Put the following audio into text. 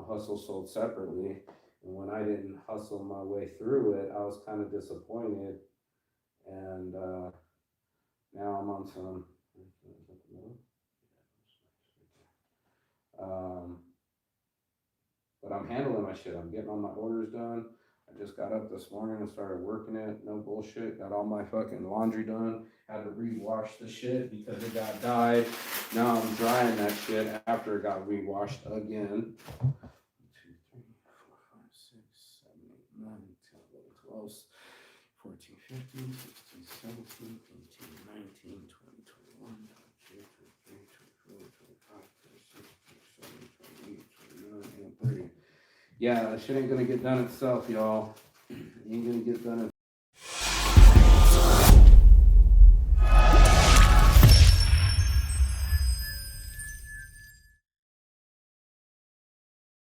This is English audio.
hustle sold separately. And when I didn't hustle my way through it, I was kind of disappointed. And now I'm on some. But I'm handling my shit. I'm getting all my orders done. I just got up this morning and started working it. No bullshit. Got all my fucking laundry done. Had to rewash the shit because it got dyed. Now I'm drying that shit after it got rewashed again. 1, 2, 3, 4, 5, 6, 7, 8, 9, 10, 11, 12, 14, 15, 16, 17, 18, 19, 20, 21, 22, 23, 24, 25, 26, 27, 28, 29, and 30. Yeah, that shit ain't gonna get done itself, y'all. It ain't gonna get done